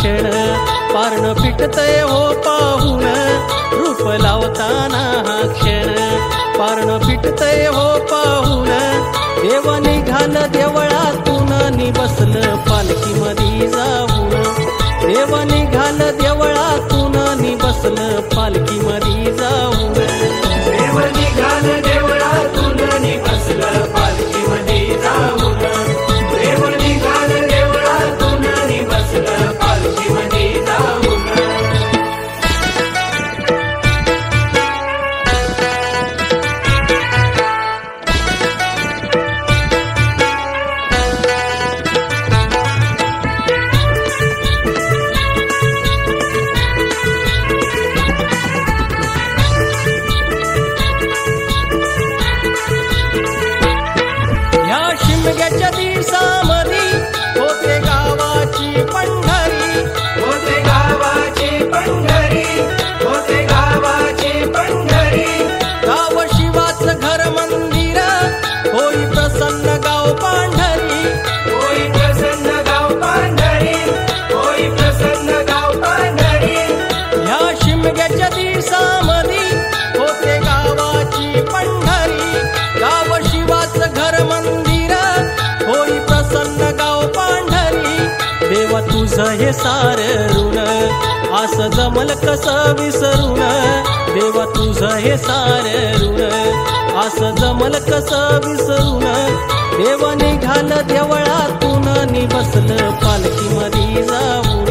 क्षण पारण फिटतय हो पाहून रूप लावताना हा क्षण पारण फिटतय हो पाहून देव निघाल देवळातून नि बसलं पालखीमध्ये जाऊन देव निघाल देवळातून नि बसलं पालखीमध्ये जाऊन देव निघाल देवळातून नि बसलं पालखीमध्ये जाऊन देव निघाल देवळातून नि बसलं पालखीमध्ये जाऊन शिमग्याच्या दिवसामध्ये होते गावाची पंढरी होते गावाची पंढरी होते गावाची पंढरी गाव शिवाचं घर मंदिर होई प्रसन्न गाव पांढरी होई प्रसन्न गाव पांढरी होई प्रसन्न गाव पांढरी ह्या शिमग्याच्या दिवसामध्ये होते गावाची पंढरी गाव शिवाचं घर मंदिर होई प्रसन्न गाव पांढरी देवा तुझं हे सार ऋण असं जमल कसं विसरून देवा तुझं हे सार ऋण असं जमल कसं विसरून देव निघाल देवळातून नि बसलं पालखीमध्ये जाऊन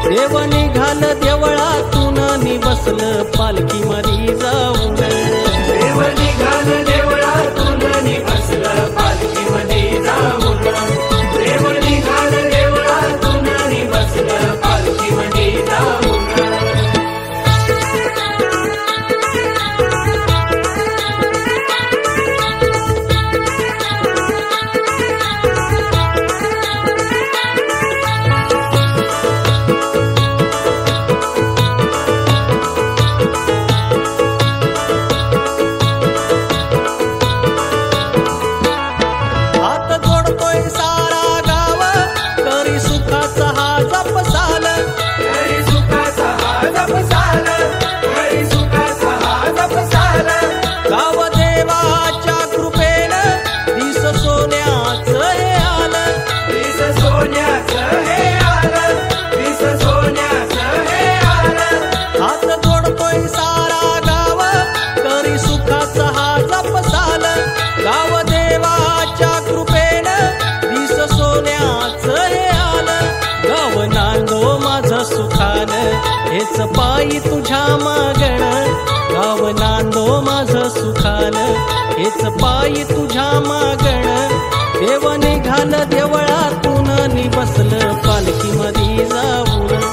देव निघाल देवळातून नि बसलं पालखीमध्ये जाऊन देव निघाल देवळातून नि बसलं पालखीमध्ये जाऊन देव निघाल देवळातून नि बसलं पालखीमध्ये जाऊन हेच पायी तुझ्या मागण गाव नांदो माझं सुखान हेच पायी तुझ्या मागण देव निघाल देवळातून नि बसलं पालखीमध्ये जाऊन